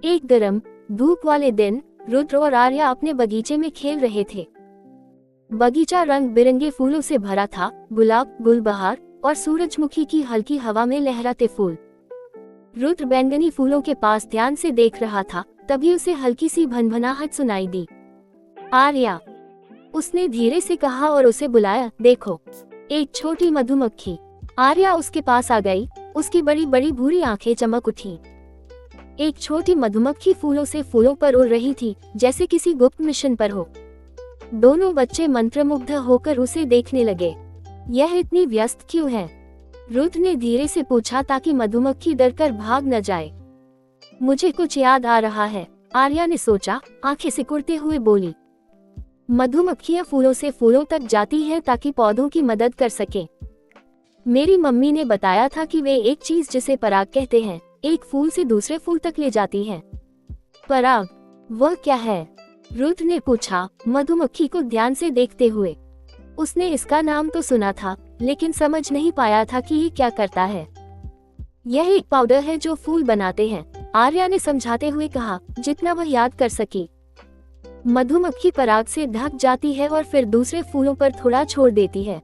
एक गर्म धूप वाले दिन रुद्र और आर्या अपने बगीचे में खेल रहे थे। बगीचा रंग बिरंगे फूलों से भरा था, गुलाब, गुलबहार और सूरजमुखी की हल्की हवा में लहराते फूल। रुद्र बैंगनी फूलों के पास ध्यान से देख रहा था, तभी उसे हल्की सी भनभनाहट सुनाई दी। आर्या, उसने धीरे से कहा और उसे बुलाया। देखो, एक छोटी मधुमक्खी। आर्या उसके पास आ गई, उसकी बड़ी बड़ी भूरी आंखें चमक उठी। एक छोटी मधुमक्खी फूलों से फूलों पर उड़ रही थी, जैसे किसी गुप्त मिशन पर हो। दोनों बच्चे मंत्रमुग्ध होकर उसे देखने लगे। यह इतनी व्यस्त क्यों है? रुद्र ने धीरे से पूछा, ताकि मधुमक्खी डरकर भाग न जाए। मुझे कुछ याद आ रहा है, आर्या ने सोचा, आंखें सिकुड़ते हुए बोली। मधुमक्खियां फूलों से फूलों तक जाती हैं ताकि पौधों की मदद कर सकें। मेरी मम्मी ने बताया था कि वे एक चीज जिसे पराग कहते हैं, एक फूल से दूसरे फूल तक ले जाती हैं। पराग, वह क्या है? रुद्र ने पूछा, मधुमक्खी को ध्यान से देखते हुए। उसने इसका नाम तो सुना था, लेकिन समझ नहीं पाया था कि ये क्या करता है। यह एक पाउडर है जो फूल बनाते हैं, आर्या ने समझाते हुए कहा, जितना वह याद कर सकी। मधुमक्खी पराग से ढक जाती है और फिर दूसरे फूलों पर थोड़ा छोड़ देती है।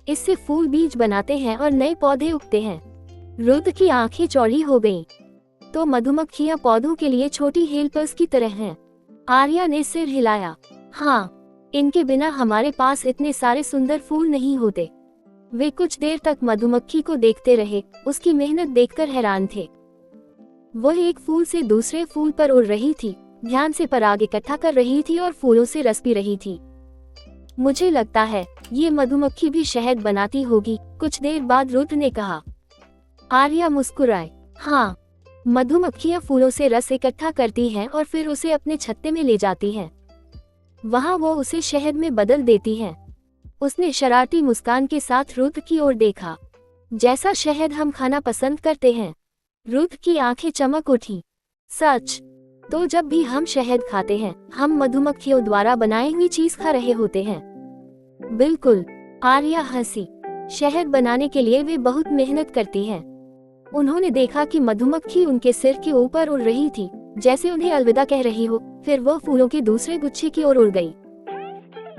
इससे फूल बीज बनाते हैं और नए पौधे उगते हैं। रुद्र की आंखें चौड़ी हो गईं। तो मधुमक्खियां पौधों के लिए छोटी हेल्पर्स की तरह हैं। आर्या ने सिर हिलाया। हाँ, इनके बिना हमारे पास इतने सारे सुंदर फूल नहीं होते। वे कुछ देर तक मधुमक्खी को देखते रहे, उसकी मेहनत देखकर हैरान थे। वह एक फूल से दूसरे फूल पर उड़ रही थी, ध्यान से पराग इकट्ठा कर रही थी और फूलों से रस पी रही थी। मुझे लगता है ये मधुमक्खी भी शहद बनाती होगी, कुछ देर बाद रुद्र ने कहा। आर्या मुस्कुराए। हाँ, मधुमक्खियां फूलों से रस इकट्ठा करती हैं और फिर उसे अपने छत्ते में ले जाती हैं। वहां वो उसे शहद में बदल देती हैं। उसने शरारती मुस्कान के साथ रुद्र की ओर देखा। जैसा शहद हम खाना पसंद करते हैं। रुद्र की आंखें चमक उठी। सच? तो जब भी हम शहद खाते हैं, हम मधुमक्खियों द्वारा बनाई हुई चीज खा रहे होते हैं। बिल्कुल, आर्या हंसी। शहद बनाने के लिए वे बहुत मेहनत करती हैं। उन्होंने देखा कि मधुमक्खी उनके सिर के ऊपर उड़ रही थी, जैसे उन्हें अलविदा कह रही हो। फिर वह फूलों के दूसरे गुच्छे की ओर उड़ गई।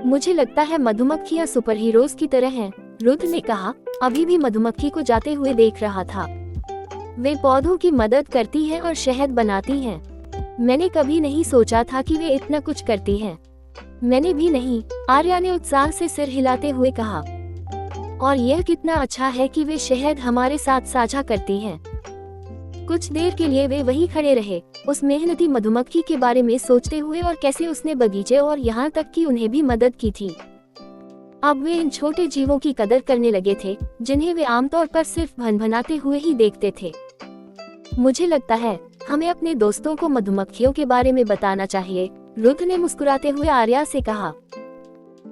मुझे लगता है मधुमक्खियां सुपर हीरोज की तरह हैं, रुद्र ने कहा, अभी भी मधुमक्खी को जाते हुए देख रहा था। वे पौधों की मदद करती हैं और शहद बनाती हैं। मैंने कभी नहीं सोचा था कि वे इतना कुछ करती हैं। मैंने भी नहीं, आर्या ने उत्साह से सिर हिलाते हुए कहा। और यह कितना अच्छा है कि वे शहद हमारे साथ साझा करती हैं। कुछ देर के लिए वे वहीं खड़े रहे, उस मेहनती मधुमक्खी के बारे में सोचते हुए और कैसे उसने बगीचे और यहाँ तक कि उन्हें भी मदद की थी। अब वे इन छोटे जीवों की कदर करने लगे थे, जिन्हें वे आमतौर पर सिर्फ भनभनाते हुए ही देखते थे। मुझे लगता है हमें अपने दोस्तों को मधुमक्खियों के बारे में बताना चाहिए, रुद्र ने मुस्कुराते हुए आर्या से कहा।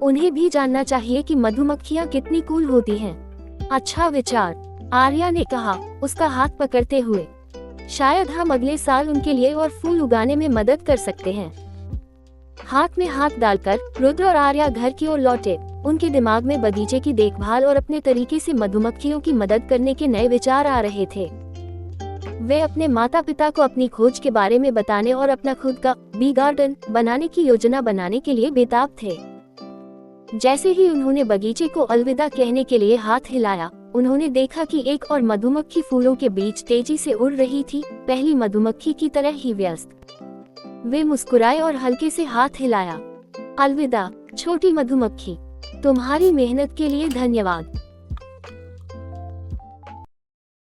उन्हें भी जानना चाहिए कि मधुमक्खियां कितनी कूल होती हैं। अच्छा विचार, आर्या ने कहा, उसका हाथ पकड़ते हुए। शायद हम अगले साल उनके लिए और फूल उगाने में मदद कर सकते हैं। हाथ में हाथ डालकर रुद्र और आर्या घर की ओर लौटे। उनके दिमाग में बगीचे की देखभाल और अपने तरीके से मधुमक्खियों की मदद करने के नए विचार आ रहे थे। वे अपने माता पिता को अपनी खोज के बारे में बताने और अपना खुद का बी गार्डन बनाने की योजना बनाने के लिए बेताब थे। जैसे ही उन्होंने बगीचे को अलविदा कहने के लिए हाथ हिलाया, उन्होंने देखा कि एक और मधुमक्खी फूलों के बीच तेजी से उड़ रही थी, पहली मधुमक्खी की तरह ही व्यस्त। वे मुस्कुराए और हल्के से हाथ हिलाया। अलविदा छोटी मधुमक्खी, तुम्हारी मेहनत के लिए धन्यवाद।